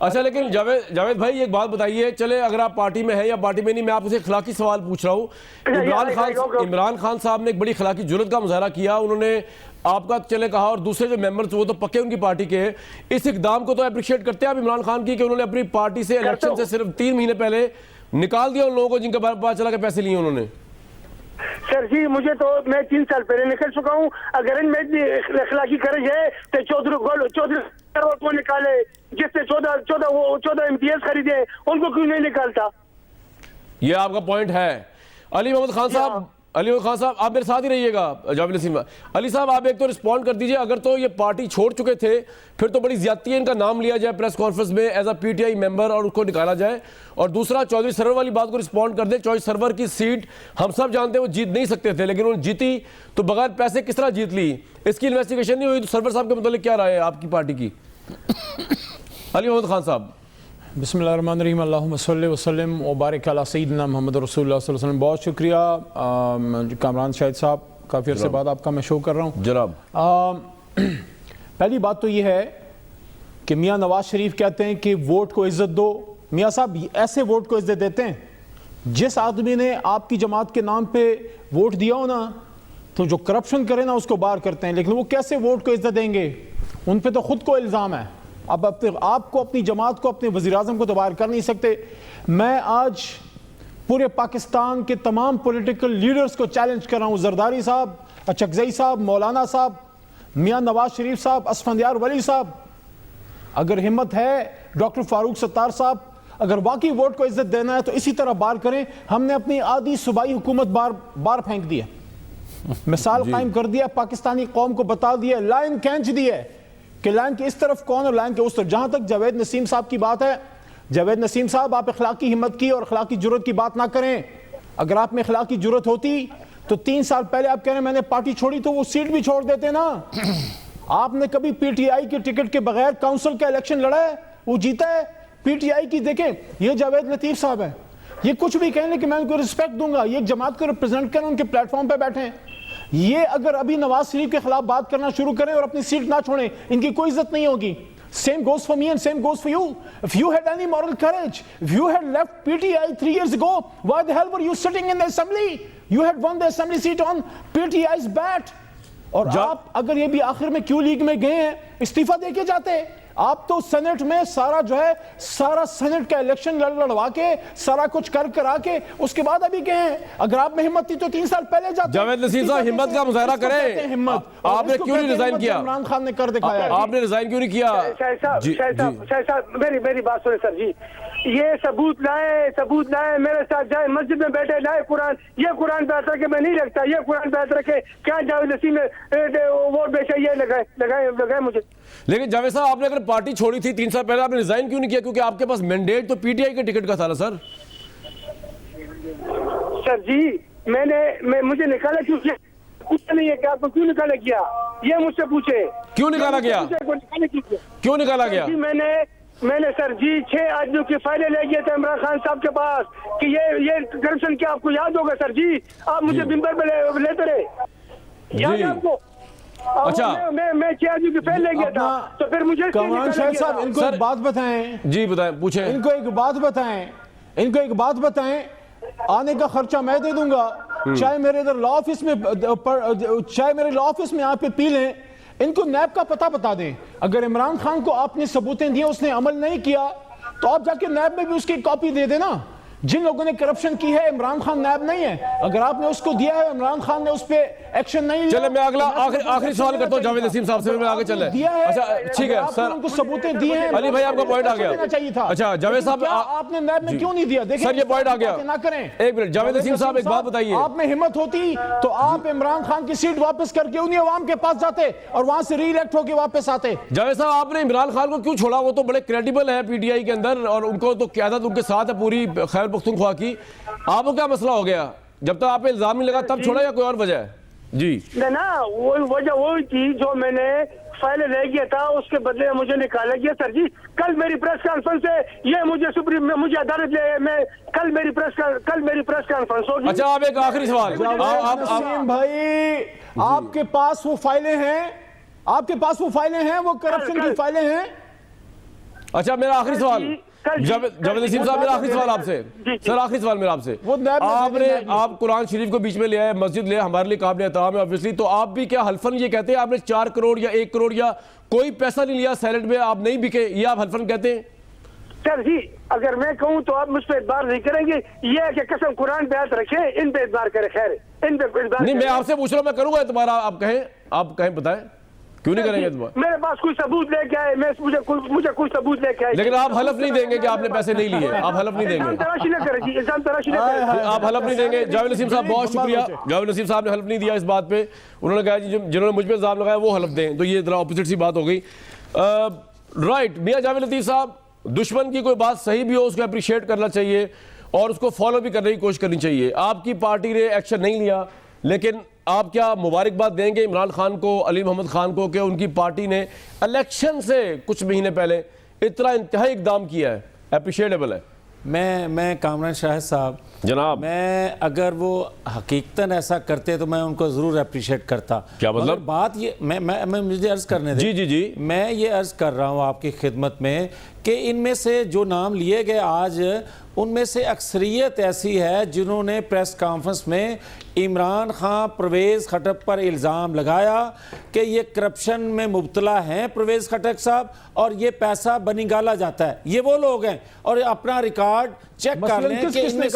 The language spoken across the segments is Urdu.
اچھا لیکن جاوید بھائی ایک بات بتائیے، چلے اگر آپ پارٹی میں ہیں یا پارٹی میں نہیں، میں آپ سے اخلاقی سوال پوچھ رہا ہوں۔ عمران خان صاحب نے ایک بڑی اخلاقی جرات کا مظاہرہ کیا، انہوں نے آپ کا چلے کہا، اور دوسرے جو ممبرز وہ تو پکے ان کی پارٹی کے ہیں، اس اقدام کو تو اپریشیٹ کرتے ہیں آپ عمران خان کی کہ انہوں نے اپنی پارٹی سے الیکشن سے صرف 3 مہینے پہلے نکال دیا ان لوگوں کو جن کا پتہ چلا کہ پیسے لیے انہوں نے؟ سر جی مجھے تو میں 3 سال پہلے نکل چکا ہوں، اگر ان میں اتنی اخلاقی کرج ہے تو چودھری کو نکالے، جس سے 14 امتیاز خریدے ان کو کیوں نہیں نکالتا؟ یہ آپ کا پوائنٹ ہے۔ علی محمد خان صاحب آپ میرے ساتھ ہی رہیے گا۔ جاوید نسیم علی صاحب آپ ایک تو رسپونڈ کر دیجئے، اگر تو یہ پارٹی چھوڑ چکے تھے پھر تو بڑی زیادتی ہے ان کا نام لیا جائے پریس کانفرنس میں as a P T I member اور اس کو نکالا جائے، اور دوسرا چودھری سرور والی بات کو رسپونڈ کر دیں۔ چودھری سرور کی سیٹ ہم سب جانتے ہیں وہ جیت نہیں سکتے تھے، لیکن انہوں نے جیتی تو بغیر پیسے کس طرح جیت لی؟ اس کی انویسٹیگیشن نہیں ہوئی تو سرور صاحب کے متعلق کیا رائے ہے آپ کی پارٹی کی؟ علی محمد خان صاحب۔ بسم اللہ الرحمن الرحیم، اللہم صلی وسلم وبارک علی سیدنا محمد رسول اللہ صلی اللہ علیہ وسلم۔ بہت شکریہ کامران شاہد صاحب، کافی عرصے بعد آپ کا میں شو کر رہا ہوں جناب۔ پہلی بات تو یہ ہے کہ میاں نواز شریف کہتے ہیں کہ ووٹ کو عزت دو۔ میاں صاحب ایسے ووٹ کو عزت دیتے ہیں، جس آدمی نے آپ کی جماعت کے نام پہ ووٹ دیا ہو نا تو جو کرپشن کرے نا اس کو باہر کرتے ہیں، لیکن وہ کیسے ووٹ کو عزت دیں گے؟ ان پہ تو خود کو الزام ہے۔ اب آپ کو، اپنی جماعت کو، اپنے وزیراعظم کو تو باہر کر نہیں سکتے۔ میں آج پورے پاکستان کے تمام پولیٹیکل لیڈرز کو چیلنج کر رہا ہوں، زرداری صاحب، اچکزئی صاحب، مولانا صاحب، میاں نواز شریف صاحب، اسفندیار ولی صاحب، اگر ہمت ہے ڈاکٹر فاروق ستار صاحب، اگر واقعی ووٹ کو عزت دینا ہے تو اسی طرح باہر کریں۔ ہم نے اپنی آدھی صوبائی حکومت بار پھینک دی ہے، مثال قائم کر دیا، پاکستانی قوم کو بتا دیا، لائن کھینچ دی ہے کہ لائن کے اس طرف کون اور لائن کے اس طرف۔ جہاں تک جاوید نسیم صاحب کی بات ہے، جاوید نسیم صاحب آپ اخلاقی ہمت کی اور اخلاقی جرات کی بات نہ کریں۔ اگر آپ میں اخلاقی جرات ہوتی تو 3 سال پہلے آپ کہہ رہے ہیں میں نے پارٹی چھوڑی تو وہ سیٹ بھی چھوڑ دیتے نا۔ آپ نے کبھی پی ٹی آئی کے ٹکٹ کے بغیر کاؤنسل کا الیکشن لڑا ہے؟ وہ جیتا ہے پی ٹی آئی کی۔ دیکھیں یہ جاوید لطیف صاحب ہے، یہ کچھ بھی کہیں لیکن میں ان کو رسپیکٹ دوں گا، یہ ایک جماعت کو ریپرزینٹ کریں، ان کے پلیٹ فارم پہ بیٹھے ہیں۔ یہ اگر ابھی نواز شریف کے خلاف بات کرنا شروع کریں اور اپنی سیٹ نہ چھوڑیں، ان کی کوئی عزت نہیں ہوگی۔ Same goes for me and same goes for you. If you had any moral courage, if you had left PTI 3 years ago, why the hell were you sitting in the assembly? You had won the assembly seat on PTI's bat. اور آپ اگر یہ بھی آخر میں کیوں لیگ میں گئے ہیں، استعفیٰ دے کے جاتے۔ آپ تو سینٹ میں سارا جو ہے سارا سینٹ کا الیکشن لڑوا کے سارا کچھ کرا کے اس کے بعد ابھی گئے ہیں۔ اگر آپ میں ہمت تھی تو 3 سال پہلے جاتے۔ جاوید نسیم صاحب ہمت کا مظاہرہ کریں، آپ نے کیوں نہیں ریزائن کیا؟ عمران خان نے کر دکھایا ہے۔ آپ نے ریزائن کیوں نہیں کیا؟ شاہد صاحب میری بات سنیں سر جی، یہ ثبوت لائے میرے ساتھ جائے مسجد میں بیٹھے لائے قرآن، یہ قرآن پہ اثر کے میں نہیں رکھتا، یہ قرآن پہ اثر کے کیا جاوید نسیم نے ووٹ بیچے، یہ لگائے مجھے۔ لیکن جاوید صاحب آپ نے اگر پارٹی چھوڑی تھی 3 سال پہلے، آپ نے ریزائن کیوں نہیں کیا؟ کیونکہ آپ کے پاس مینڈیٹ تو پی ٹی آئی کے ٹکٹ کا تھا نا سر۔ سر جی مجھے نکالا کیوں کیا؟ کچھ نہیں ہے کہ آپ کو کیوں نکالا کیا، یہ مجھ سے پوچھے کیوں نکالا گیا؟ کیوں نکالا گیا؟ میں نے سر جی 6 آدمیوں کی فائلیں لے گئے تھے عمران خان صاحب کے پاس کہ یہ کرپشن کیا آپ کو یاد ہوگا سر جی؟ آپ مجھے ممبر پہ لیتے رہے، یاد ہے آپ کو؟ اچھا میں 6 آدمیوں کی فائل لے گیا تھا تو پھر مجھے کامران شاہد صاحب ان کو ایک بات بتائیں۔ جی بتائیں، پوچھیں۔ ان کو ایک بات بتائیں، آنے کا خرچہ میں دے دوں گا، چاہے میرے ادھر لا آفس میں آپ پہ پی لیں۔ ان کو نیب کا پتہ بتا دیں، اگر عمران خان کو آپ نے ثبوتیں دی اس نے عمل نہیں کیا تو آپ جا کے نیب میں بھی اس کی کاپی دے دینا۔ جن لوگوں نے کرپشن کی ہے عمران خان نیب نہیں ہے، اگر آپ نے اس کو دیا ہے عمران خان نے اس پہ ایکشن نہیں لیا۔ چلے میں اگلا آخری سوال کرتا ہوں جاوید نسیم صاحب سے، میں آگے چل رہے ہیں۔ اچھا ٹھیک ہے سر، ان کو ثبوتیں دی ہیں، علی بھائی آپ کا پوائنٹ آ گیا۔ اچھا جاوید صاحب آپ نے نیب میں کیوں نہیں دیا؟ دیکھیں سر یہ پوائنٹ آ گیا، نہ کریں۔ ایک منٹ جاوید نسیم صاحب ایک بات بتائیے۔ آپ میں ہمت ہوتی تو آپ عمران خان کی سیٹ واپس کر کے انہیں عوام کے پاس جاتے اور وہاں سے ری الیکٹ ہو کے واپس آتے۔ جاوید صاحب آپ نے عمران خان کو کیوں چھوڑا؟ وہ تو بڑے کریڈیبل ہے پی ٹی آئی کے اندر اور ان کو تو قیادت ان کے ساتھ ہے پوری خیبر پختونخوا کی۔ آپ کو کیا مسئلہ ہو گیا؟ جب تک آپ پہ الزام نہیں لگا تب چھوڑا یا کوئی اور وجہ ہے؟ جی نا وجہ وہی تھی جو میں نے فائل لے گیا تھا، اس کے بدلے مجھے نکالا گیا سر جی۔ کل میری پریس کانفرنس ہے، یہ مجھے عدالت لے، میں کل میری پریس کانفرنس ہوگی۔ اچھا آپ ایک آخری سوال، نسیم بھائی آپ کے پاس وہ فائلیں ہیں، وہ کرپشن کی فائلیں ہیں؟ اچھا میرا آخری سوال جاوید نسیم صاحب، میرا آخری سوال آپ سے سر، آخری سوال میرا آپ سے، آپ قرآن شریف کو بیچ میں لے آئے، مسجد لے، ہمارے لیے قابل احترام ہے obviously، تو آپ بھی کیا حلفاً یہ کہتے ہیں آپ نے 4 کروڑ یا 1 کروڑ یا کوئی پیسہ نہیں لیا سیلڈ میں، آپ نہیں بکے، یہ آپ حلفاً کہتے ہیں؟ سر جی اگر میں کہوں تو آپ مجھ پہ اعتبار نہیں کریں گے، یہ ہے کہ قسم قرآن پہ ہاتھ رکھیں، ان پہ اعتبار کریں، خیر ان پہ اعتبار نہیں، میں آپ سے پوچھ رہا ہوں، میں کروں گا اعتبار، آپ کہیں بتائیں کیوں نہیں کریں گے اعتبار؟ میرے پاس کوئی ثبوت لے کے آئے، مجھے کوئی ثبوت لے کے آئے، لیکن آپ حلف نہیں دیں گے کہ آپ نے پیسے نہیں لیے، آپ حلف نہیں دیں الزام گے، تراشی نہ کریں جی، الزام تراشی نہ کریں، آپ حلف نہیں دیں گے۔ جاوید نسیم صاحب بہت شکریہ، جاوید نسیم صاحب نے حلف نہیں دیا اس بات پہ، انہوں نے کہا جنہوں نے مجھ پہ الزام لگایا وہ حلف دیں، تو یہ ذرا اپوزٹ سی بات ہو گئی۔ رائٹ، میاں جاوید لطیف صاحب، دشمن کی کوئی بات صحیح بھی ہو اس کو اپریشیٹ کرنا چاہیے اور اس کو فالو بھی کرنے کی کوشش کرنی چاہیے۔ آپ کی پارٹی نے ایکشن نہیں لیا، لیکن آپ کیا مبارکباد دیں گے عمران خان کو، علی محمد خان کو، کہ ان کی پارٹی نے الیکشن سے کچھ مہینے پہلے اتنا انتہائی اقدام کیا ہے، اپریشیٹیبل ہے؟ میں کامران شاہد صاحب جناب، میں اگر وہ حقیقتاً ایسا کرتے تو میں ان کو ضرور اپریشیٹ کرتا۔ کیا مطلب؟ مگر بات یہ میں مجھے عرض کرنے دیں، جی میں یہ عرض کر رہا ہوں آپ کی خدمت میں کہ ان میں سے جو نام لیے گئے آج، ان میں سے اکثریت ایسی ہے جنہوں نے پریس کانفرنس میں عمران خان پرویز خٹک پر الزام لگایا کہ یہ کرپشن میں مبتلا ہیں پرویز خٹک صاحب، اور یہ پیسہ بنی گالا جاتا ہے، یہ وہ لوگ ہیں، اور اپنا ریکارڈ چیک کر لیں کہ ان میں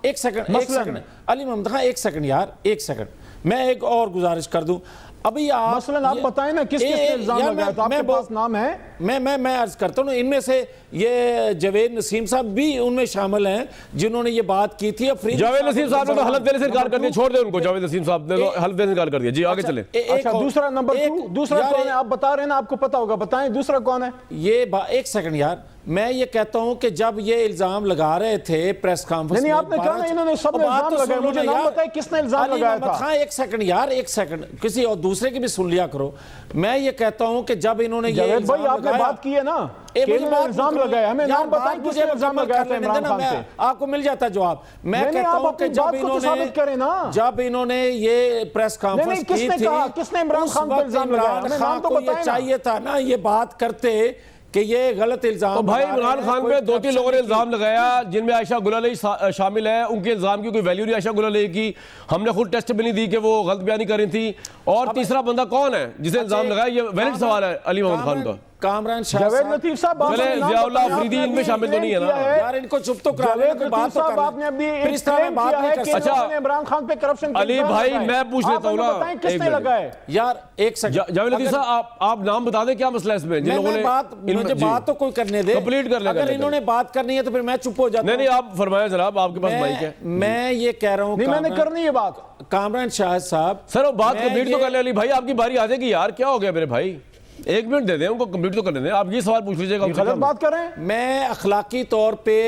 ایک سیکنڈ علی محمد خان، ایک سیکنڈ یار، ایک سیکنڈ، میں ایک اور گزارش کر دوں۔ ابھی مثلاً آپ بتائیں نا کس نے الزام لگایا تھا، آپ کے پاس نام ہے؟ میں عرض کرتا ہوں، ان میں سے یہ جاوید نسیم صاحب بھی ان میں شامل ہیں جنہوں نے یہ بات کی تھی۔ جاوید نسیم صاحب نے تو حلف دینے سے انکار کر دیا، چھوڑ دیں ان کو، جاوید نسیم صاحب نے تو حلف دینے سے انکار کر دیا۔ جی آگے چلیں۔ اچھا دوسرا نمبر 2، دوسرا کون ہے؟ آپ بتا رہے ہیں نا، آپ کو پتا ہوگا، بتائیں دوسرا کون ہے؟ یہ ایک سیکنڈ یار، میں یہ کہتا ہوں کہ جب یہ الزام لگا رہے تھے پریس کانفرنس میں، نہیں آپ نے کہا نا انہوں نے سب نے الزام لگایا، مجھے نام بتائیں کس نے الزام لگایا تھا؟ ہاں ایک سیکنڈ یار، ایک سیکنڈ، کسی اور دوسرے کی بھی سن لیا کرو۔ میں یہ کہتا ہوں کہ جب انہوں نے یہ جاوید بھائی آپ نے بات کی ہے نا کہ انہوں نے الزام لگایا، ہمیں نام بتائیں کس نے الزام لگایا تھا عمران خان پہ؟ آپ کو مل جاتا جواب۔ میں کہتا ہوں کہ جب انہوں نے یہ پریس کانفرنس کی تھی، کس نے عمران خان پہ الزام لگایا؟ عمران خان کو یہ چاہیے تھا نا یہ بات کرتے کہ یہ غلط الزام۔ تو بھائی عمران خان پہ 2-3 لوگوں نے الزام لگایا جن میں عائشہ گل علیہ شامل ہے، ان کے الزام کی کوئی ویلیو نہیں عائشہ گل علیہ کی، ہم نے خود ٹیسٹ بھی نہیں دی کہ وہ غلط بیانی کر رہی تھی۔ اور تیسرا بندہ کون ہے جسے الزام لگایا؟ یہ ویلڈ سوال ہے علی محمد خان کا۔ کامران شاہ جاوید لطیف صاحب، چلے ضیاء اللہ افریدی ان میں شامل تو نہیں ہے نا یار، ان کو چپ تو کرا لیں، کوئی بات تو صاحب آپ نے ابھی ایک کلیم کیا ہے کہ انہوں نے عمران خان پہ کرپشن کا علی بھائی میں پوچھ لیتا ہوں نا، بتائیں کس نے لگائے؟ یار ایک سیکنڈ جاوید لطیف صاحب آپ نام بتا دیں کیا مسئلہ ہے اس میں؟ جن لوگوں نے مجھے بات تو کوئی کرنے دے، کمپلیٹ کر لیں، اگر انہوں نے بات کرنی ہے تو پھر میں چپ ہو جاتا ہوں۔ نہیں آپ فرمائیں جناب، آپ کے پاس مائک ہے۔ میں یہ کہہ رہا ہوں، نہیں میں نے کرنی ہے بات۔ کامران شاہد صاحب سر وہ بات کمپلیٹ تو کر لیں علی بھائی، آپ کی باری آ جائے گی یار، کیا ہو گیا میرے بھائی؟ 1 منٹ دے دیں ان کو، کمپلیٹ تو کرنے دیں۔ آپ یہ سوال پوچھ لیجیے گا، غلط بات کر رہے ہیں۔ میں اخلاقی طور پہ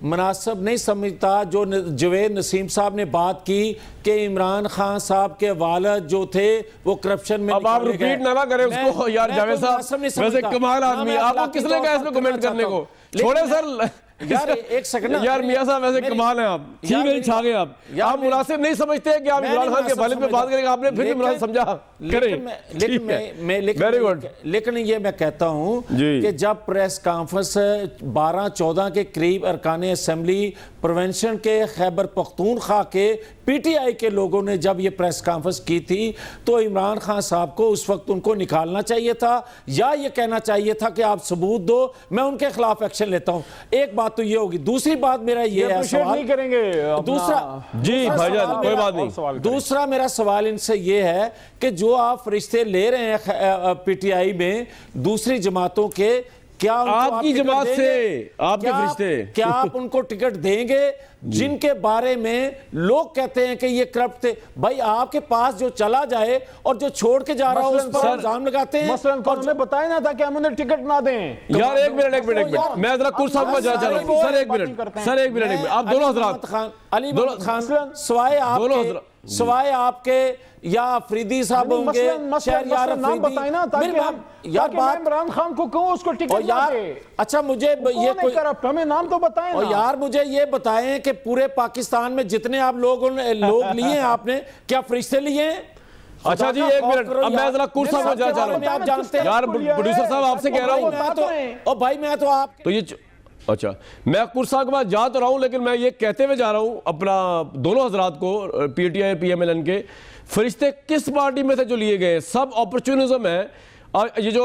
مناسب نہیں سمجھتا جو جاوید نسیم صاحب نے بات کی کہ عمران خان صاحب کے والد جو تھے وہ کرپشن میں اب آپ ریپیٹ نہ کریں اس کو یار جاوید صاحب، ویسے کمال آدمی، آپ کو کس نے کہا اس میں کمنٹ کرنے کو؟ چھوڑیں سر یار ایک سیکنڈ یار میاں صاحب ویسے کمال ہیں آپ، ٹھیک ہے چھا گئے آپ مناسب نہیں سمجھتے کہ آپ عمران خان کے والد پہ بات کریں گے، آپ نے پھر بھی مناسب سمجھا کریں۔ لیکن یہ میں کہتا ہوں کہ جب پریس کانفرنس 12-14 کے قریب ارکان اسمبلی پروینشن کے خیبر پختونخوا کے پی ٹی آئی کے لوگوں نے جب یہ پریس کانفرنس کی تھی تو عمران خان صاحب کو اس وقت ان کو نکالنا چاہیے تھا یا یہ کہنا چاہیے تھا کہ آپ ثبوت دو، میں ان کے خلاف ایکشن لیتا ہوں۔ ایک بات تو یہ ہوگی۔ دوسری بات میرا یہ ہے سوال نہیں کریں گے دوسرا، جی بھائی جان کوئی بات نہیں، دوسرا میرا سوال ان سے یہ ہے کہ جو آپ فرشتے لے رہے ہیں پی ٹی آئی میں دوسری جماعتوں کے، کیا آپ کی جماعت سے آپ کے فرشتے، کیا آپ ان کو ٹکٹ دیں گے جن کے بارے میں لوگ کہتے ہیں کہ یہ کرپٹ تھے؟ بھائی آپ کے پاس جو چلا جائے اور جو چھوڑ کے جا رہا ہو اس پر الزام لگاتے ہیں۔ مثلا کون نے بتایا نہ تھا کہ ہم انہیں ٹکٹ نہ دیں؟ یار ایک منٹ میں ذرا کچھ صاحب میں جا چاہ رہا ہوں سر، ایک منٹ آپ دونوں حضرات، علی محمد خان سوائے آپ کے یا افریدی صاحب ہوں گے، شہریار نام بتائیں نا تاکہ میں عمران خان کو کہوں اس کو ٹکٹ نہ دے۔ اچھا مجھے یہ کوئی ہمیں نام تو بتائیں اور یار مجھے یہ بتائیں کہ پورے پاکستان میں جتنے آپ لوگ لیے ہیں آپ نے، کیا فرشتے لیے ہیں؟ اچھا جی ایک منٹ اب میں ذرا کور صاحب کو جا رہا ہوں آپ جانتے ہیں یار پروڈیوسر صاحب آپ سے کہہ رہا ہوں بھائی میں تو آپ تو یہ اچھا میں کور صاحب کے پاس جا تو رہا ہوں لیکن میں یہ کہتے ہوئے جا رہا ہوں اپنا دونوں حضرات کو P T I P M L N کے فرشتے کس پارٹی میں سے جو لیے گئے سب اپرچونزم ہے. یہ جو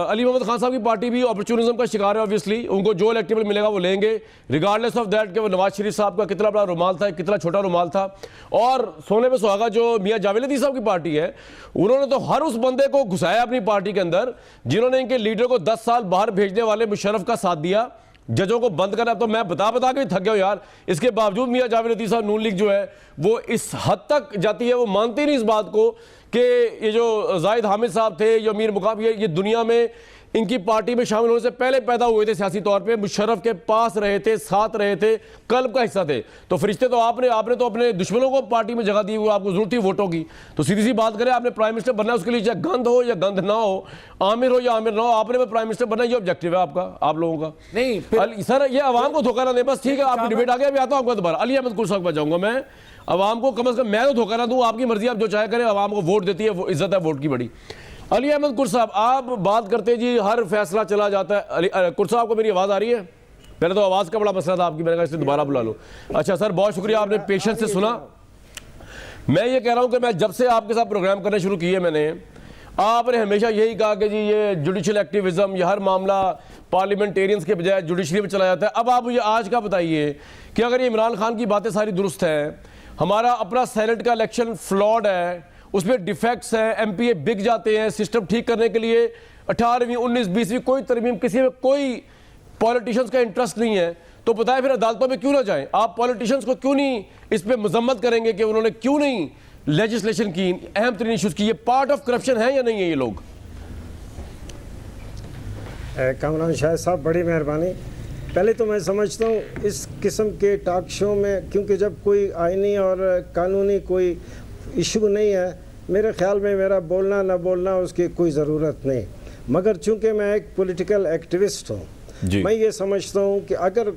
علی محمد خان صاحب کی پارٹی بھی اپرچونزم کا شکار ہے obviously ان کو جو الیکٹیبل ملے گا وہ لیں گے ریگارڈلیس آف دیٹ کہ وہ نواز شریف صاحب کا کتنا بڑا رومال تھا کتنا چھوٹا رومال تھا. اور سونے پہ سہاگا جو میاں جاوید لطیف صاحب کی پارٹی ہے انہوں نے تو ہر اس بندے کو گھسایا اپنی پارٹی کے اندر جنہوں نے ان کے لیڈر کو 10 سال باہر بھیجنے والے مشرف کا ساتھ دیا ججوں کو بند کرنا. تو میں بتا کے تھک گیا ہوں یار. اس کے باوجود میاں جاوید لطیف صاحب نون لیگ جو ہے وہ اس حد تک جاتی ہے وہ مانتی نہیں اس بات کو کہ یہ جو زاہد حامد صاحب تھے یا میر مقام یہ دنیا میں ان کی پارٹی میں شامل ہونے سے پہلے پیدا ہوئے تھے سیاسی طور پہ مشرف کے پاس رہے تھے ساتھ رہے تھے قلب کا حصہ تھے. تو فرشتے تو آپ نے تو اپنے دشمنوں کو پارٹی میں جگہ دی ہوئی آپ کو ضرورت تھی ووٹوں کی. تو سیدھی سی بات کریں آپ نے پرائم منسٹر بننا ہے اس کے لیے چاہے گند ہو یا گند نہ ہو عامر ہو یا عامر نہ ہو آپ نے پرائم منسٹر بننا یہ آبجیکٹیو ہے آپ کا آپ لوگوں کا. نہیں سر یہ عوام کو دھوکہ نہ دیں بس ٹھیک ہے آپ کی ڈیبیٹ آگے ابھی آتا ہوں آپ کا دوبارہ علی احمد کور صاحب پہ جاؤں گا میں. عوام کو کم از کم میں تو دھوکہ نہ دوں آپ کی مرضی آپ جو چاہے کریں عوام کو ووٹ دیتی ہے وہ عزت ہے ووٹ کی بڑی. علی احمد کور صاحب آپ بات کرتے جی ہر فیصلہ چلا جاتا ہے. کور صاحب کو میری آواز آ رہی ہے؟ پہلے تو آواز کا بڑا مسئلہ تھا آپ کی میں نے کہا اس سے دوبارہ بلا لو. اچھا سر بہت شکریہ آپ نے پیشنس سے سنا. میں یہ کہہ رہا ہوں کہ میں جب سے آپ کے ساتھ پروگرام کرنے شروع کیے میں نے آپ نے ہمیشہ یہی کہا کہ جی یہ جوڈیشل ایکٹیویزم یہ ہر معاملہ پارلیمنٹیرینز کے بجائے جوڈیشری میں چلا جاتا ہے. اب آپ مجھے آج کا بتائیے کہ اگر یہ عمران خان کی باتیں ساری درست ہیں ہمارا اپنا سینٹ کا الیکشن فلاڈ ہے اس میں ڈیفیکٹس ہیں ایم پی اے بک جاتے ہیں سسٹم ٹھیک کرنے کے لیے 18ویں 19 20ویں کوئی ترمیم کسی میں کوئی پولیٹیشنز کا انٹرسٹ نہیں ہے تو بتائیں پھر عدالتوں میں کیوں نہ جائیں آپ پولیٹیشنز کو کیوں نہیں اس پہ مذمت کریں گے کہ انہوں نے کیوں نہیں لیجسلیشن کی اہم ترین ایشوز کی. یہ پارٹ آف کرپشن ہے یا نہیں ہے یہ لوگ؟ کامران شاہد صاحب بڑی مہربانی. پہلے تو میں سمجھتا ہوں اس قسم کے ٹاک شو میں کیونکہ جب کوئی آئینی اور قانونی کوئی ایشو نہیں ہے میرے خیال میں میرا بولنا نہ بولنا اس کی کوئی ضرورت نہیں. مگر چونکہ میں ایک پولیٹیکل ایکٹیوسٹ ہوں میں یہ سمجھتا ہوں کہ اگر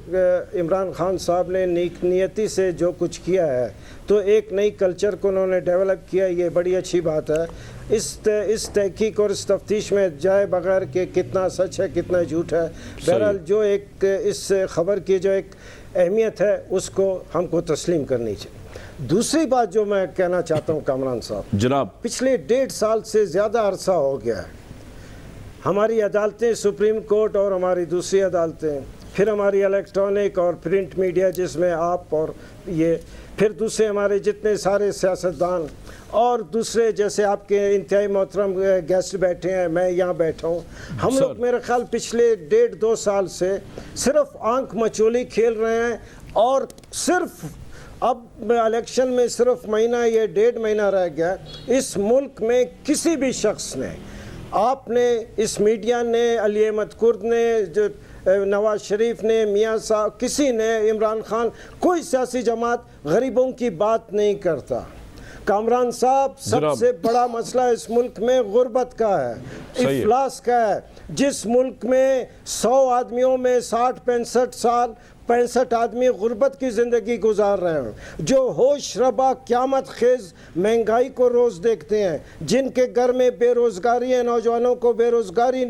عمران خان صاحب نے نیک نیتی سے جو کچھ کیا ہے تو ایک نئی کلچر کو انہوں نے ڈیولپ کیا یہ بڑی اچھی بات ہے. اس تحقیق اور اس تفتیش میں جائے بغیر کہ کتنا سچ ہے کتنا جھوٹ ہے بہرحال جو ایک اس خبر کی جو ایک اہمیت ہے اس کو ہم کو تسلیم کرنی چاہیے. دوسری بات جو میں کہنا چاہتا ہوں کامران صاحب جناب پچھلے 1.5 سال سے زیادہ عرصہ ہو گیا ہے ہماری عدالتیں سپریم کورٹ اور ہماری دوسری عدالتیں پھر ہماری الیکٹرانک اور پرنٹ میڈیا جس میں آپ اور یہ پھر دوسرے ہمارے جتنے سارے سیاستدان اور دوسرے جیسے آپ کے انتہائی محترم گیسٹ بیٹھے ہیں میں یہاں بیٹھا ہوں ہم لوگ میرے خیال پچھلے 1.5-2 سال سے صرف آنکھ مچولی کھیل رہے ہیں اور صرف اب الیکشن میں صرف مہینہ یا 1.5 مہینہ رہ گیا. اس ملک میں کسی بھی شخص نے آپ نے اس میڈیا نے علی احمد کرد نے جو نواز شریف نے میاں صاحب کسی نے عمران خان کوئی سیاسی جماعت غریبوں کی بات نہیں کرتا. کامران صاحب سب سے بڑا مسئلہ اس ملک میں غربت کا ہے افلاس کا ہے. جس ملک میں 100 آدمیوں میں 65 آدمی غربت کی زندگی گزار رہے ہیں جو ہوش ربا قیامت خیز مہنگائی کو روز دیکھتے ہیں جن کے گھر میں بے روزگاری ہے نوجوانوں کو بے روزگاری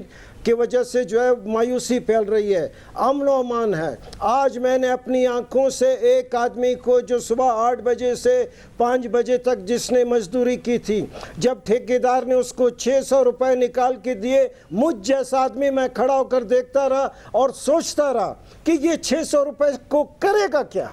کی وجہ سے جو ہے مایوسی پھیل رہی ہے امن و امان ہے. آج میں نے اپنی آنکھوں سے ایک آدمی کو جو صبح 8 بجے سے 5 بجے تک جس نے مزدوری کی تھی جب ٹھیکیدار نے اس کو 600 روپے نکال کے دیے مجھ جیسا آدمی میں کھڑا ہو کر دیکھتا رہا اور سوچتا رہا کہ یہ 600 روپے کو کرے گا کیا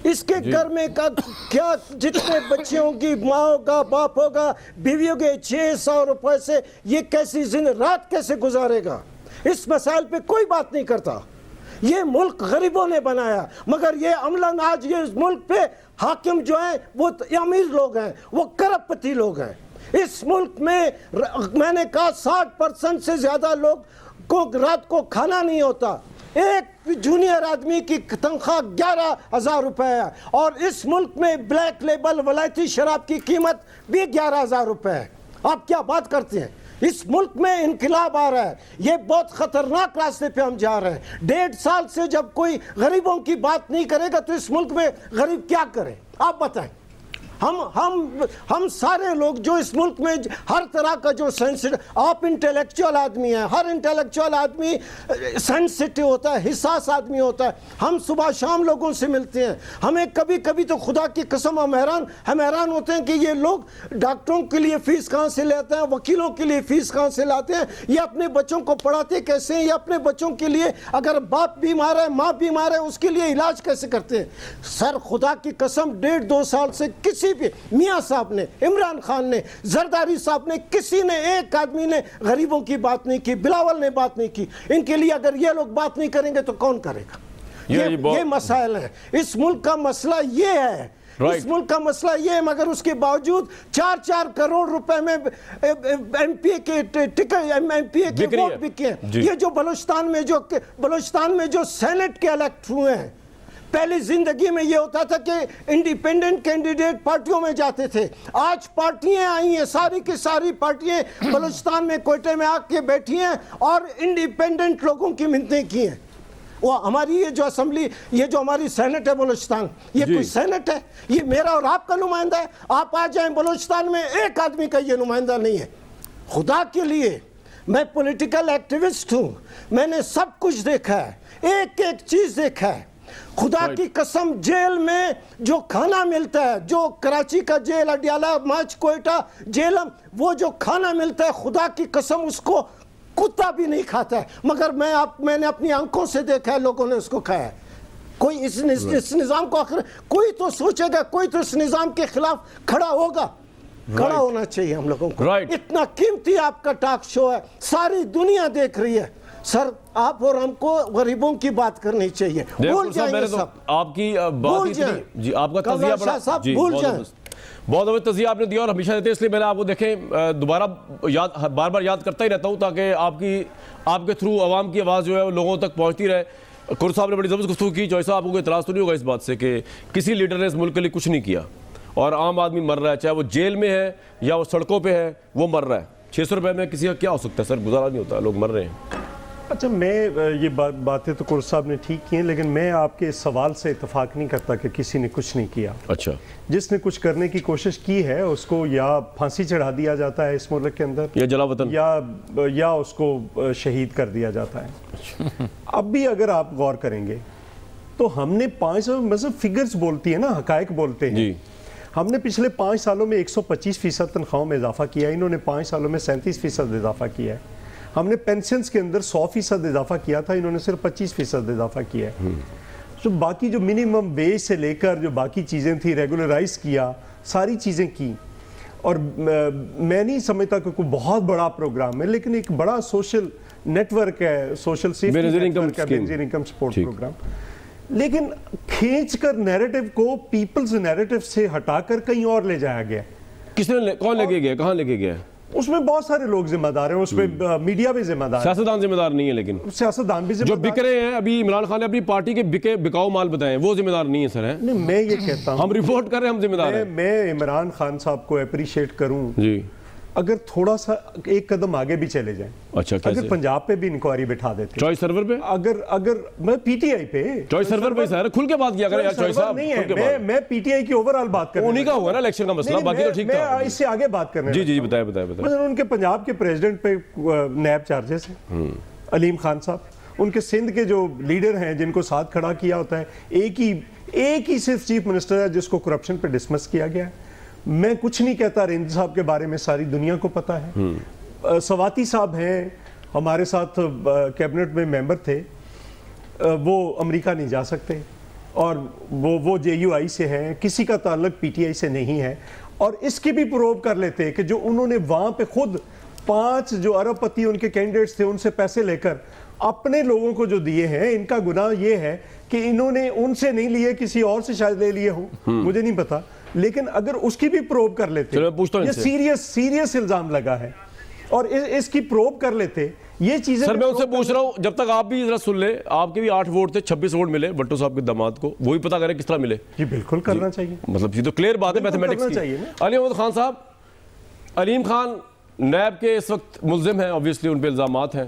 اس کے گھر میں کیا جتنے بچیوں کی ماں ہوگا باپ ہوگا بیویوں کے 600 روپے سے یہ کیسی رات کیسے گزارے گا. اس مسائل پہ کوئی بات نہیں کرتا. یہ ملک غریبوں نے بنایا مگر یہ عملاً آج یہ ملک پہ حاکم جو ہیں وہ امیر لوگ ہیں وہ کرپ پتی لوگ ہیں. اس ملک میں نے کہا 60% سے زیادہ لوگ کو رات کو کھانا نہیں ہوتا. ایک جونیئر آدمی کی تنخواہ 11,000 روپے ہے اور اس ملک میں بلیک لیبل ولایتی شراب کی قیمت بھی 11,000 روپے ہے. آپ کیا بات کرتے ہیں؟ اس ملک میں انقلاب آ رہا ہے. یہ بہت خطرناک راستے پہ ہم جا رہے ہیں. 1.5 سال سے جب کوئی غریبوں کی بات نہیں کرے گا تو اس ملک میں غریب کیا کرے آپ بتائیں. ہم سارے لوگ جو اس ملک میں ہر طرح کا جو سینسٹیو، آپ انٹلیکچوئل آدمی ہیں، ہر انٹلیکچوئل آدمی سینسٹیو ہوتا ہے، حساس آدمی ہوتا ہے. ہم صبح شام لوگوں سے ملتے ہیں. ہمیں کبھی کبھی تو خدا کی قسم ہم حیران ہوتے ہیں کہ یہ لوگ ڈاکٹروں کے لیے فیس کہاں سے لیتے ہیں، وکیلوں کے لیے فیس کہاں سے لاتے ہیں، یہ اپنے بچوں کو پڑھاتے کیسے ہیں، یہ اپنے بچوں کے لیے اگر باپ بیمار ہے، ماں بیمار ہے، اس کے لیے علاج کیسے کرتے ہیں. سر خدا کی قسم 1.5-2 سال سے کسی بھی میاں صاحب نے، عمران خان نے، زرداری صاحب نے، کسی نے، ایک آدمی نے غریبوں کی بات نہیں کی. بلاول نے بات نہیں کی. ان کے لیے اگر یہ لوگ بات نہیں کریں گے تو کون کرے گا؟ یہ مسائل ہیں. اس ملک کا مسئلہ یہ ہے، اس ملک کا مسئلہ یہ ہے، مگر اس کے باوجود 4 کروڑ روپے میں ایم پی اے کے ووٹ بکے ہیں. یہ جو بلوچستان میں جو سینٹ کے الیکٹ ہوئے ہیں، پہلی زندگی میں یہ ہوتا تھا کہ انڈیپینڈنٹ کینڈیڈیٹ پارٹیوں میں جاتے تھے. آج پارٹیاں آئی ہیں، ساری کی ساری پارٹیاں بلوچستان میں کوئٹے میں آ کے بیٹھی ہیں اور انڈیپینڈنٹ لوگوں کی منتیں کی ہیں. وہ ہماری یہ جو اسمبلی، یہ جو ہماری سینٹ ہے بلوچستان، یہ کوئی سینٹ ہے؟ یہ میرا اور آپ کا نمائندہ ہے. آپ آ جائیں بلوچستان میں، ایک آدمی کا یہ نمائندہ نہیں ہے. خدا کے لیے، میں پولیٹیکل ایکٹیوسٹ ہوں، میں نے سب کچھ دیکھا ہے، ایک ایک چیز دیکھا ہے. خدا کی قسم جیل میں جو کھانا ملتا ہے، جو کراچی کا جیل، اڈیالہ، ماچ، کوئٹہ جیل، وہ جو کھانا ملتا ہے، خدا کی قسم اس کو کتا بھی نہیں کھاتا ہے. مگر میں نے اپنی آنکھوں سے دیکھا ہے، لوگوں نے اس کو کھایا ہے. کوئی اس نظام کو آخر کوئی تو سوچے گا، کوئی تو اس نظام کے خلاف کھڑا ہوگا. کھڑا ہونا چاہیے ہم لوگوں کو. اتنا قیمتی آپ کا ٹاک شو ہے، ساری دنیا دیکھ رہی ہے. سر آپ اور ہم کو غریبوں کی بات کرنی چاہیے. بھول جائیں گے سب. آپ کی بات جی، آپ کا تجزیہ بڑا جی، بھول جائیں. بہت تجزیہ آپ نے دیا اور ہمیشہ دیتے، اس لیے میں نے آپ کو دیکھیں دوبارہ بار بار یاد کرتا ہی رہتا ہوں تاکہ آپ کے تھرو عوام کی آواز جو ہے وہ لوگوں تک پہنچتی رہے. قر صاحب نے بڑی زبردست گفتگو کی. جوئی صاحب، آپ کو اعتراض تو نہیں ہوگا اس بات سے کہ کسی لیڈر نے اس ملک کے لیے کچھ نہیں کیا اور عام آدمی مر رہا ہے، چاہے وہ جیل میں ہے یا وہ سڑکوں پہ ہے، وہ مر رہا ہے. 600 روپے میں کسی کا کیا ہو سکتا ہے سر؟ گزارا نہیں ہوتا، لوگ مر رہے ہیں. اچھا، میں یہ باتیں تو قر صاحب نے ٹھیک کی ہیں، لیکن میں آپ کے سوال سے اتفاق نہیں کرتا کہ کسی نے کچھ نہیں کیا. اچھا، جس نے کچھ کرنے کی کوشش کی ہے اس کو یا پھانسی چڑھا دیا جاتا ہے اس ملک کے اندر، یا جلا وطن، یا اس کو شہید کر دیا جاتا ہے. اب بھی اگر آپ غور کریں گے تو ہم نے 500 مطلب فگرز بولتی ہیں نا، حقائق بولتے ہیں. ہم نے پچھلے 5 سالوں میں 125% تنخواہوں میں اضافہ کیا ہے. انہوں نے 5 سالوں میں 37% اضافہ کیا ہے. ہم نے پینشنز کے اندر 100% اضافہ کیا تھا، انہوں نے صرف 25% اضافہ کیا ہے. جو باقی جو منیمم ویج سے لے کر جو باقی چیزیں تھیں ریگولرائز کیا، ساری چیزیں کی. اور میں نہیں سمجھتا کہ کوئی بہت بڑا پروگرام ہے، لیکن ایک بڑا سوشل نیٹ ورک ہے، سوشل سیفٹی نیٹ ورک ہے، بینظیر انکم سپورٹ پروگرام. لیکن کھینچ کر نیریٹو کو پیپلز نیریٹو سے ہٹا کر کہیں اور لے جایا گیا. کس نے، کون لے کے گیا، کہاں لے کے گیا؟ اس میں بہت سارے لوگ ذمہ دار ہیں، اس میں میڈیا بھی ذمہ دار ہے. سیاستدان ذمہ دار نہیں ہے، لیکن سیاستدان بھی ذمہ جو دار بک رہے ہیں. ابھی عمران خان نے اپنی پارٹی کے بکاؤ مال بتائے، وہ ذمہ دار نہیں ہے سر. نہیں، میں یہ کہتا ہوں، ہم رپورٹ کر رہے ہیں، ہم ذمہ دار ہیں. میں عمران خان صاحب کو اپریشیٹ کروں جی اگر تھوڑا سا ایک قدم آگے بھی چلے جائیں. اچھا، اگر پنجاب پہ بھی انکوائری بٹھا دیتے، چوائس سرور پہ، اگر میں پی ٹی آئی پہ، چوائس سرور پہ سر کھل کے بات کیا کریں یار. چوائس صاحب نہیں ہے، میں پی ٹی آئی کی اوورآل بات کر رہا ہوں. انہی کا ہوگا نا الیکشن کا مسئلہ، باقی تو ٹھیک تھا. میں اس سے آگے بات کرنے. جی بتائیں. مثلا ان کے پنجاب کے پریزیڈنٹ پہ نیب چارجز ہیں، علیم خان صاحب. ان کے سندھ کے جو لیڈر ہیں جن کو ساتھ کھڑا کیا ہوتا ہے، ایک ہی صرف چیف منسٹر ہے جس کو کرپشن پہ ڈسمس کیا گیا ہے. میں کچھ نہیں کہتا، رینج صاحب کے بارے میں ساری دنیا کو پتا ہے. سواتی صاحب ہیں ہمارے ساتھ کیبنٹ میں ممبر تھے، وہ امریکہ نہیں جا سکتے اور وہ جے یو آئی سے ہیں، کسی کا تعلق پی ٹی آئی سے نہیں ہے. اور اس کی بھی پروو کر لیتے کہ جو انہوں نے وہاں پہ خود 5 جو ارب پتی ان کے کینڈیڈیٹس تھے ان سے پیسے لے کر اپنے لوگوں کو جو دیے ہیں، ان کا گناہ یہ ہے کہ انہوں نے ان سے نہیں لیے، کسی اور سے شاید لے لیے ہوں، مجھے نہیں پتا. لیکن اگر اس کی بھی پروب کر لیتے، یہ سیریس الزام لگا ہے، اور اس کی پروب کر لیتے یہ چیزیں. سر میں ان سے پوچھ رہا ہوں، جب تک آپ بھی ذرا سن لیں، آپ کے بھی 8 ووٹ تھے، 26 ووٹ ملے بٹو صاحب کے داماد کو، وہی پتا کریں کس طرح ملے. جی بالکل کرنا چاہیے، مطلب یہ تو کلیئر بات ہے میتھمیٹکس کی. علی محمد خان صاحب، علیم خان نیب کے اس وقت ملزم ہیں، obviously ان پہ الزامات ہیں.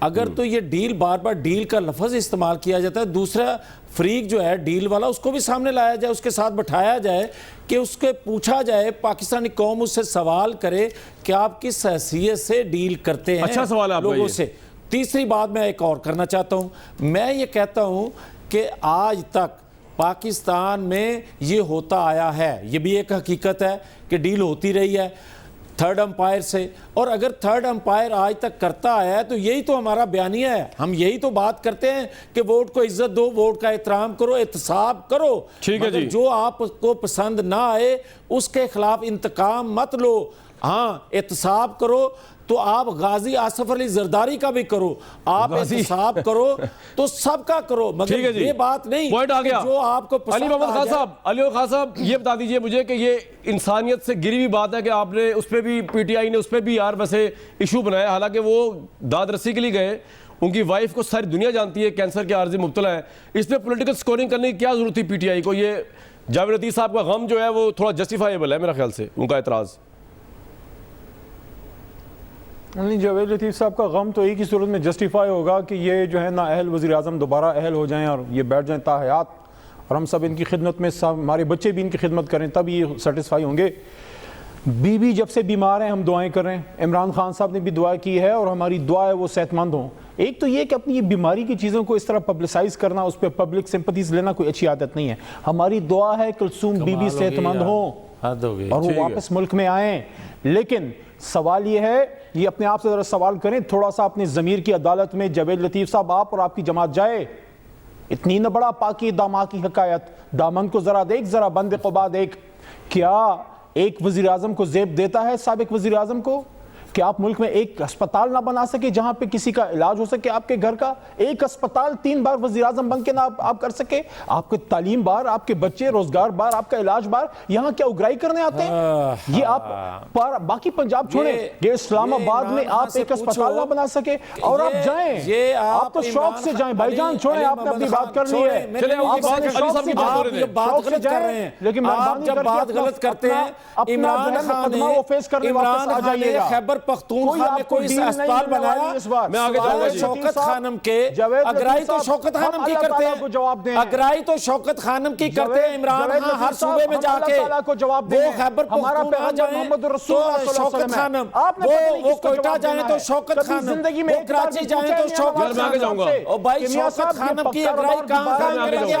اگر تو یہ ڈیل بار بار ڈیل کا لفظ استعمال کیا جاتا ہے، دوسرا فریق جو ہے ڈیل والا اس کو بھی سامنے لایا جائے، اس کے ساتھ بٹھایا جائے کہ اس کے پوچھا جائے، پاکستانی قوم اس سے سوال کرے کہ آپ کس حیثیت سے ڈیل کرتے ہیں اچھا سوال ہے آپ کا لوگوں یہ۔ سے۔ تیسری بات میں ایک اور کرنا چاہتا ہوں، میں یہ کہتا ہوں کہ آج تک پاکستان میں یہ ہوتا آیا ہے، یہ بھی ایک حقیقت ہے کہ ڈیل ہوتی رہی ہے تھرڈ امپائر سے، اور اگر تھرڈ امپائر آج تک کرتا آیا ہے تو یہی تو ہمارا بیانیہ ہے، ہم یہی تو بات کرتے ہیں کہ ووٹ کو عزت دو، ووٹ کا احترام کرو، احتساب کرو، ٹھیک ہے مگر جی۔ جو آپ کو پسند نہ آئے اس کے خلاف انتقام مت لو، ہاں احتساب کرو تو آپ غازی آصف علی زرداری کا بھی کرو، آپ احتساب کرو تو سب کا کرو، مگر ٹھیک ہے جی، یہ بات نہیں پوائنٹ آ گیا۔ جو آپ کو پسند علی محمد آ خان جائے۔ صاحب، علی محمد خان صاحب یہ بتا دیجئے مجھے کہ یہ انسانیت سے گری ہوئی بات ہے کہ آپ نے اس پہ بھی پی ٹی آئی نے اس پہ بھی یار ویسے ایشو بنایا، حالانکہ وہ داد رسی کے لیے گئے، ان کی وائف کو ساری دنیا جانتی ہے کینسر کے عارضی مبتلا ہے، اس پہ پولیٹیکل سکورنگ کرنے کی کیا ضرورت تھی پی ٹی آئی کو؟ یہ جاوید لطیف صاحب کا غم جو ہے وہ تھوڑا جسٹیفائیبل ہے میرا خیال سے، ان کا اعتراض۔ نہیں، جاوید لطیف صاحب کا غم تو ایک ہی صورت میں جسٹیفائی ہوگا کہ یہ جو ہے نا اہل وزیر اعظم دوبارہ اہل ہو جائیں اور یہ بیٹھ جائیں تا حیات، اور ہم سب ان کی خدمت میں، سب ہمارے بچے بھی ان کی خدمت کریں، تب یہ سیٹسفائی ہوں گے۔ بی بی جب سے بیمار ہیں ہم دعائیں کر رہے ہیں، عمران خان صاحب نے بھی دعا کی ہے اور ہماری دعا ہے وہ صحت مند ہوں۔ ایک تو یہ کہ اپنی یہ بیماری کی چیزوں کو اس طرح پبلسائز کرنا، اس پہ پبلک سمپتیز لینا کوئی اچھی عادت نہیں ہے۔ ہماری دعا ہے کلثوم بی بی صحت مند ہوں اور وہ واپس ملک میں آئیں، لیکن سوال یہ ہے، یہ اپنے آپ سے ذرا سوال کریں، تھوڑا سا اپنی ضمیر کی عدالت میں جاوید لطیف صاحب آپ اور آپ کی جماعت جائے، اتنی نہ بڑا پاکی داما کی حکایت، دامن کو ذرا دیکھ، ذرا بند قبا دیکھ، کیا ایک وزیر اعظم کو زیب دیتا ہے سابق وزیر اعظم کو کہ آپ ملک میں ایک اسپتال نہ بنا سکے جہاں پہ کسی کا علاج ہو سکے؟ آپ کے گھر کا ایک اسپتال 3 بار وزیر اعظم بن کے نہ آپ کر سکے؟ آپ کے تعلیم بار، آپ کے بچے روزگار بار، آپ کا علاج بار، یہاں کیا اگرائی کرنے آتے ہیں؟ یہ آپ باقی پنجاب چھوڑیں، یہ اسلام آباد میں آپ ایک اسپتال نہ بنا سکے اور آپ جائیں، آپ تو شوق سے جائیں، بھائی جان چھوڑیں، آپ نے اپنی بات کر لی ہے، لیکن آپ جب بات غلط کرتے ہیں، عمران خان نے خیبر پختونخوا میں کوئی اسپتال بنایا؟ میں آگے جاؤں گا جی۔ شوکت خانم کے اگرائی تو شوکت خانم کی کرتے ہیں، اگرائی تو شوکت خانم کی کرتے ہیں، عمران خان ہر صوبے میں جا کے وہ خیبر پختونخوا جائیں تو شوکت خانم، وہ کوئٹہ جائیں تو شوکت خانم، وہ کراچی جائیں تو شوکت خانم، اور بھائی شوکت خانم کی اگرائی کہاں کریں گے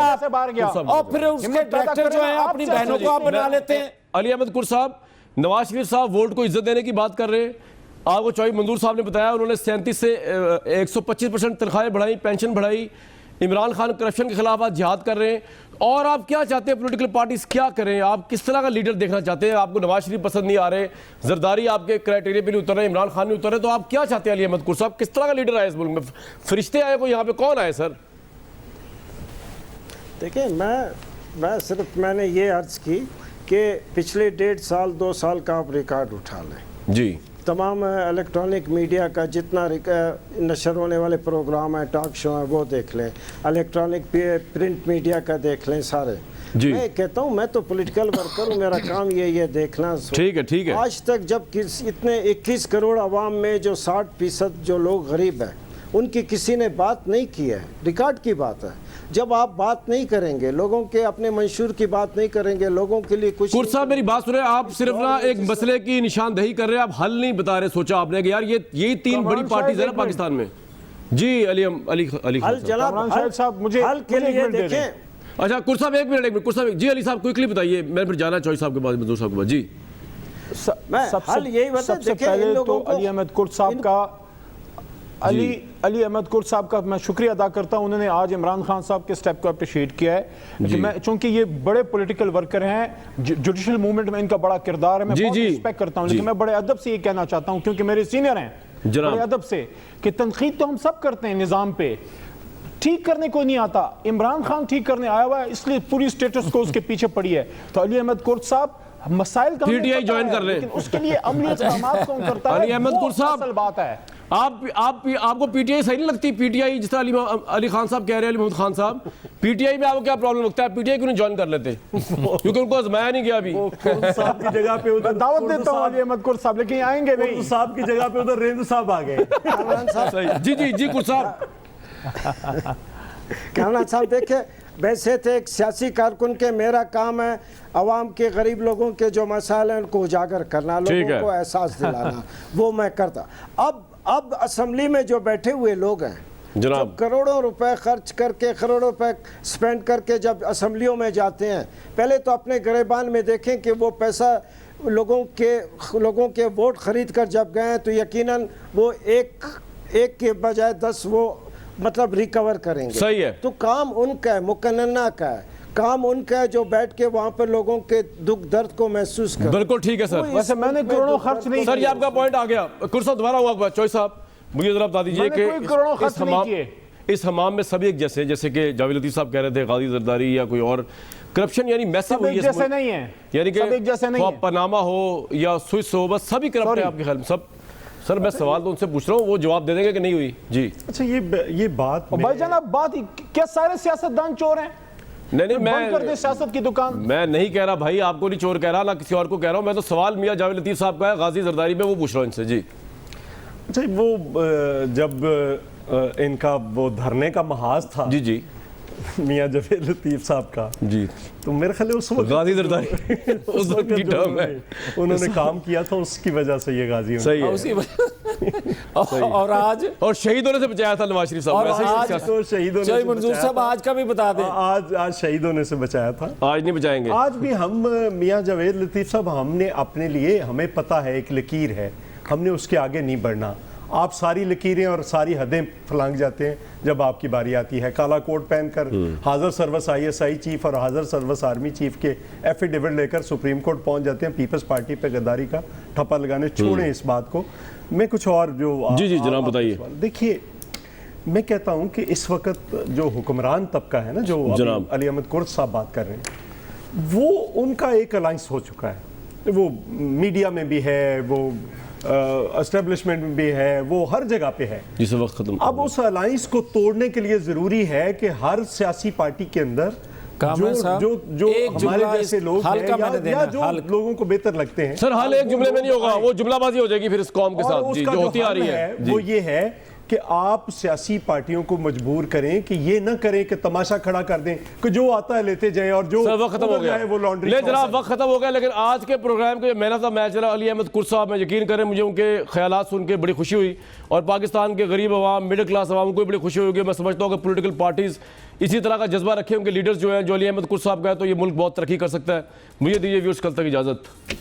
آپ؟ اور پھر اس کے ڈائریکٹر جو ہیں اپنی بہنوں کو آپ بنا لیتے ہیں۔ علی احمد قر صاحب، نواز شریف صاحب ووٹ کو عزت دینے کی بات کر رہے ہیں، آپ کو چوہی منظور صاحب نے بتایا انہوں نے 37 سے 125% تنخواہیں بڑھائی، پینشن بڑھائی، عمران خان کرپشن کے خلاف آج جہاد کر رہے ہیں، اور آپ کیا چاہتے ہیں پولیٹیکل پارٹیز کیا کریں؟ آپ کس طرح کا لیڈر دیکھنا چاہتے ہیں؟ آپ کو نواز شریف پسند نہیں آ رہے، زرداری آپ کے کرائٹیریا پہ نہیں اتر رہے، عمران خان نہیں اتر رہے، تو آپ کیا چاہتے ہیں علی احمد قر صاحب؟ کس طرح کا لیڈر آئے اس ملک میں؟ فرشتے آئے کوئی یہاں پہ؟ کون آئے سر؟ دیکھیں، میں نے یہ عرض کی کہ پچھلے 1.5 سال 2 سال کا آپ ریکارڈ اٹھا لیں، جی تمام الیکٹرانک میڈیا کا جتنا نشر ہونے والے پروگرام ہیں، ٹاک شو ہیں، وہ دیکھ لیں، الیکٹرانک پرنٹ میڈیا کا دیکھ لیں سارے۔ جی میں کہتا ہوں میں تو پولیٹیکل ورکر ہوں، میرا کام یہ دیکھنا۔ ٹھیک ہے۔ آج تک جب اتنے 21 کروڑ عوام میں جو 60% جو لوگ غریب ہیں ان کی کسی نے بات نہیں کی ہے، ریکارڈ کی بات ہے۔ جب آپ بات نہیں کریں گے، لوگوں کے اپنے منشور کی بات نہیں کریں گے، لوگوں کے لیے کچھ قر صاحب میری بات سنیں، آپ صرف نا ایک مسئلے کی نشاندہی کر رہے ہیں، آپ حل نہیں بتا رہے۔ سوچا آپ نے کہ یار یہی 3 بڑی پارٹیز ہیں نا پاکستان میں۔ جی علی حل جناب، حل کے لیے دیکھیں۔ اچھا قر صاحب ایک منٹ، قر صاحب جی، علی صاحب کوئکلی بتائیے، میں پھر جانا چوہی صاحب کے بعد، منظور صاحب کے بعد۔ جی سب سے پہلے تو علی احمد قر صاحب کا علی احمد قر صاحب کا میں شکریہ ادا کرتا ہوں، انہوں نے آج عمران خان صاحب کے سٹیپ کو اپریشیٹ کیا ہے، چونکہ یہ بڑے پولیٹیکل ورکر ہیں، جوڈیشل موومنٹ میں ان کا بڑا کردار ہے، میں بہت رسپیکٹ کرتا ہوں، لیکن میں بڑے ادب سے یہ کہنا چاہتا ہوں کیونکہ میرے سینئر ہیں، بڑے ادب سے، کہ تنقید تو ہم سب کرتے ہیں نظام پہ، ٹھیک کرنے کو نہیں آتا، عمران خان ٹھیک کرنے آیا ہوا ہے، اس لیے پوری سٹیٹس کو اس کے پیچھے پڑی ہے۔ تو علی احمد قر صاحب مسائل کا PTI جوائن کر رہے ہیں، لیکن اس کے لیے عملی اقدامات کون کرتا ہے، علی احمد قر صاحب اصل بات ہے۔ آپ کو پی ٹی آئی صحیح نہیں لگتی؟ پی ٹی آئی جس طرح علی خان صاحب کہہ رہے ہیں، علی محمد خان صاحب، پی ٹی آئی میں آپ کو کیا پرابلم لگتا ہے؟ پی ٹی آئی کیوں نہیں جوائن کر لیتے؟ کیونکہ ان کو آزمایا نہیں گیا ابھی. صاحب کی جگہ پہ ادھر دعوت دیتا ہوں علی احمد قرد صاحب، لیکن آئیں گے نہیں. صاحب کی جگہ پہ ادھر ریندو صاحب آ گئے. جی قرد صاحب. کامران صاحب دیکھیں، ویسے تھے ایک سیاسی کارکن کے میرا کام ہے عوام کے غریب لوگوں کے جو مسائل ہیں ان کو اجاگر کرنا، لوگوں کو احساس دلانا، وہ میں کرتا. اب اسمبلی میں جو بیٹھے ہوئے لوگ ہیں جناب، جب کروڑوں روپے خرچ کر کے، کروڑوں روپے سپینڈ کر کے جب اسمبلیوں میں جاتے ہیں، پہلے تو اپنے گریبان میں دیکھیں کہ وہ پیسہ لوگوں کے ووٹ خرید کر جب گئے ہیں تو یقیناً وہ ایک کے بجائے 10 وہ مطلب ریکور کریں گے. صحیح ہے. تو کام ان کا ہے، مقننہ کا ہے، کام ان کا ہے جو بیٹھ کے وہاں پر لوگوں کے دکھ درد کو محسوس کریں. بالکل ٹھیک ہے سر. ویسے میں نے کروڑوں خرچ نہیں سر یہ آپ کا پوائنٹ آ گیا. قرد صاحب دوبارہ ہوا چوئی صاحب مجھے ذرا بتا دیجئے کہ اس حمام میں سبھی ایک جیسے، جیسے کہ جاوید لطیف صاحب کہہ رہے تھے غازی زرداری یا کوئی اور کرپشن یعنی میسو ہوئی ہے، جیسے نہیں ہیں، یعنی کہ سب ایک جیسے نہیں ہیں، پاناما ہو یا سوئس ہو، بس سبھی کرپٹ ہیں آپ کے خیال میں؟ سب. سر میں سوال تو ان سے پوچھ رہا ہوں، وہ جواب دے دیں گے کہ نہیں ہوئی. جی اچھا یہ بات بھائی جان اب بات کیا سارے سیاستدان چور ہیں؟ نہیں بند کر دیں سیاست کی دکان. میں نہیں کہہ رہا بھائی، آپ کو نہیں چور کہہ رہا، نہ کسی اور کو کہہ رہا ہوں. میں تو سوال میاں جاوید لطیف صاحب کا ہے غازی زرداری میں، وہ پوچھ رہا ہوں ان سے. جی اچھا وہ جب ان کا وہ دھرنے کا محاذ تھا جی میاں جاوید لطیف صاحب کا، جی تو میرے خیال ہے اس وقت غازی زرداری اس وقت کی ٹرم ہے، انہوں نے کام کیا تھا، اس کی وجہ سے یہ غازی. صحیح ہے. اور آج اور شہید ہونے سے بچایا تھا نواز شریف صاحب. اور ویسے آج تو شہیدوں چوئی نے منظور صاحب آج کا بھی بتا دیں. آج شہید ہونے سے بچایا تھا. آج نہیں بچائیں گے. آج بھی ہم میاں جاوید لطیف صاحب، ہم نے اپنے لیے، ہمیں پتہ ہے ایک لکیر ہے، ہم نے اس کے آگے نہیں بڑھنا. آپ ساری لکیریں اور ساری حدیں پھلانگ جاتے ہیں جب آپ کی باری آتی ہے. کالا کوٹ پہن کر حاضر سروس ISI چیف اور حاضر سروس آرمی چیف کے ایفیڈیوٹ لے کر سپریم کورٹ پہنچ جاتے ہیں پیپلز پارٹی پہ غداری کا ٹھپا لگانے. چھوڑیں اس بات کو. میں کچھ اور جو جی جناب بتائیے. دیکھیے میں کہتا ہوں کہ اس وقت جو حکمران طبقہ ہے نا، جو علی احمد قرد صاحب بات کر رہے ہیں، وہ ان کا ایک الائنس ہو چکا ہے. وہ میڈیا میں بھی ہے، وہ اسٹیبلشمنٹ میں بھی ہے، وہ ہر جگہ پہ ہے. جس وقت ختم. اب اس الائنس کو توڑنے کے لیے ضروری ہے کہ ہر سیاسی پارٹی کے اندر جو ہمارے جیسے لوگ ہیں یا جو لوگوں کو بہتر لگتے ہیں. سر حال ایک جملے میں نہیں ہوگا، وہ جملہ بازی ہو جائے گی پھر اس قوم کے ساتھ جو ہوتی آ رہی ہے. وہ یہ ہے کہ آپ سیاسی پارٹیوں کو مجبور کریں کہ یہ نہ کریں کہ تماشا کھڑا کر دیں کہ جو آتا ہے لیتے جائیں اور جو وقت ختم ہو گیا وہ لانڈری. لے جناب وقت ختم ہو گیا. لیکن آج کے پروگرام کے مین آف دا میچ رہا علی احمد قرد صاحب. میں یقین کریں مجھے ان کے خیالات سن کے بڑی خوشی ہوئی، اور پاکستان کے غریب عوام، مڈل کلاس عوام کو بھی بڑی خوشی ہوگی. میں سمجھتا ہوں کہ پولیٹیکل پارٹیز اسی طرح کا جذبہ رکھیں، ان کے لیڈرز جو ہیں جو علی احمد قرد صاحب کا ہے، تو یہ ملک بہت ترقی کر سکتا ہے. مجھے دیجیے ویورز کل تک اجازت.